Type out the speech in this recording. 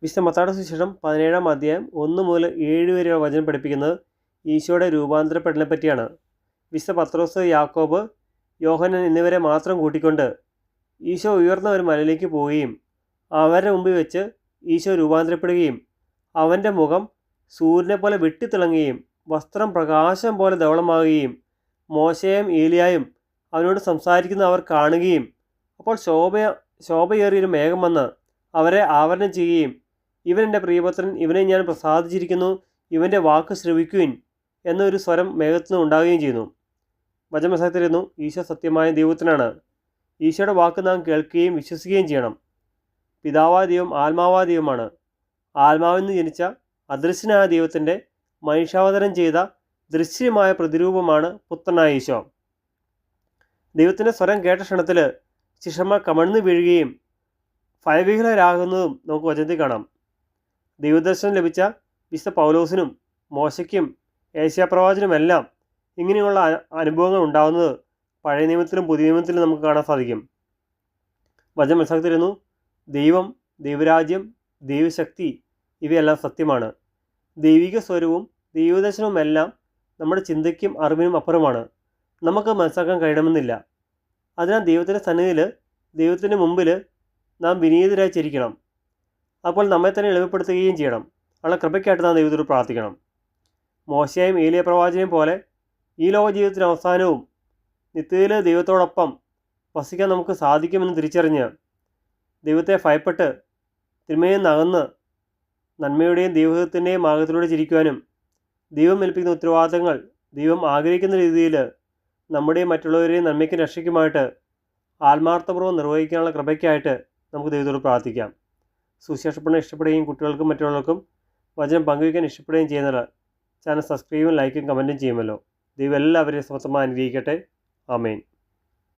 വിശുദ്ധ മത്തായിയുടെ സുവിശേഷം 17-ാം അധ്യായം 1 മുതൽ 7 വരെയുള്ള വചനം പഠിപ്പിക്കുന്നത് ഈശോയുടെ രൂപാന്തരപ്പെടലിനെ പറ്റിയാണ്. വിശുദ്ധ പത്രോസ്, യാക്കോബ്, യോഹന്നാൻ എന്നിവരെ മാത്രം കൂട്ടിക്കൊണ്ട് ഈശോ ഉയർന്ന ഒരു മലയിലേക്ക് പോവുകയും അവരുടെ മുമ്പിൽ വെച്ച് ഈശോ രൂപാന്തരപ്പെടുകയും അവൻ്റെ മുഖം സൂര്യനെ പോലെ വെട്ടിത്തിളങ്ങുകയും വസ്ത്രം പ്രകാശം പോലെ ധവളമാകുകയും മോശയും ഏലിയായും അവനോട് സംസാരിക്കുന്ന അവർ കാണുകയും അപ്പോൾ ശോഭയേറിയൊരു മേഘം വന്ന് അവരെ ആവരണം ചെയ്യുകയും ഇവൻ എൻ്റെ പ്രിയപുത്രൻ, ഇവനെ ഞാൻ പ്രസാദിച്ചിരിക്കുന്നു, ഇവൻ്റെ വാക്ക് ശ്രവിക്കുവിൻ എന്നൊരു സ്വരം മേഘത്തിൽ നിന്ന് ഉണ്ടാവുകയും ചെയ്യുന്നു. വചനം മനസ്സിലാക്കിയിരുന്നു, ഈശോ സത്യമായ ദൈവത്തിനാണ്. ഈശോയുടെ വാക്ക് നാം കേൾക്കുകയും വിശ്വസിക്കുകയും ചെയ്യണം. പിതാവായ ദൈവം ആത്മാവായ ദൈവമാണ്. ആത്മാവിൽ നിന്ന് ജനിച്ച അദൃശ്യനായ ദൈവത്തിൻ്റെ മനുഷ്യാവതരം ചെയ്ത ദൃശ്യമായ പ്രതിരൂപമാണ് പുത്രനായ ഈശോ. ദൈവത്തിൻ്റെ സ്വരം കേട്ട ക്ഷണത്തിൽ ശിഷ്യന്മാർ കമഴ്ന്നു വീഴുകയും ഭയവിഹ്വലരാകുന്നതും നമുക്ക് വചനത്തിൽ കാണാം. ദൈവദർശനം ലഭിച്ച വിശുദ്ധ പൗലോസിനും മോശയ്ക്കും ഏശയ്യാപ്രവാചകനുമെല്ലാം ഇങ്ങനെയുള്ള അനുഭവങ്ങൾ ഉണ്ടാകുന്നത് പഴയ നിയമത്തിലും പുതിയ നിയമത്തിലും നമുക്ക് കാണാൻ സാധിക്കും. വചനം മനസ്സിലാക്കിയിരുന്നു, ദൈവം, ദൈവരാജ്യം, ദൈവശക്തി ഇവയെല്ലാം സത്യമാണ്. ദൈവിക സ്വരവും ദൈവദർശനവും എല്ലാം നമ്മുടെ ചിന്തയ്ക്കും അറിവിനും അപ്പുറമാണ്. നമുക്ക് മനസ്സിലാക്കാൻ കഴിയണമെന്നില്ല. അതിനാൽ ദൈവത്തിൻ്റെ സന്നിധിയിൽ, ദൈവത്തിൻ്റെ മുമ്പിൽ നാം വിനീതരായി ചിരിക്കണം. അപ്പോൾ നമ്മെ തന്നെ എളിമപ്പെടുത്തുകയും ചെയ്യണം. അവളുടെ കൃപയ്ക്കായിട്ട് നാം ദൈവത്തോട് പ്രാർത്ഥിക്കണം. മോശയും ഏലിയ പ്രവാചകനെയും പോലെ ഈ ലോക ജീവിതത്തിൻ്റെ അവസാനവും നിത്യതയിൽ ദൈവത്തോടൊപ്പം വസിക്കാൻ നമുക്ക് സാധിക്കുമെന്ന് തിരിച്ചറിഞ്ഞ് ദൈവത്തെ ഭയപ്പെട്ട് തിന്മയിൽ നകന്ന് നന്മയുടെയും ദൈവത്തിൻ്റെയും മാർഗത്തിലൂടെ ചിരിക്കുവാനും ദൈവം ഏൽപ്പിക്കുന്ന ഉത്തരവാദിത്തങ്ങൾ ദൈവം ആഗ്രഹിക്കുന്ന രീതിയിൽ നമ്മുടെയും മറ്റുള്ളവരെയും നന്മയ്ക്കും രക്ഷയ്ക്കുമായിട്ട് ആത്മാർത്ഥപൂർവ്വം നിർവഹിക്കാനുള്ള കൃപയ്ക്കായിട്ട് നമുക്ക് ദൈവത്തോട് പ്രാർത്ഥിക്കാം. സുവിശേഷപ്പെടാൻ ഇഷ്ടപ്പെടുകയും കുട്ടികൾക്കും മറ്റുള്ളവർക്കും വചനം പങ്കുവയ്ക്കാൻ ഇഷ്ടപ്പെടുകയും ചെയ്യുന്നത് ചാനൽ സബ്സ്ക്രൈബും ലൈക്കും കമൻറ്റും ചെയ്യുമല്ലോ. ദൈവം എല്ലാവരെയും സമർത്ഥമായി അനുഗ്രഹിക്കട്ടെ. ആമേൻ.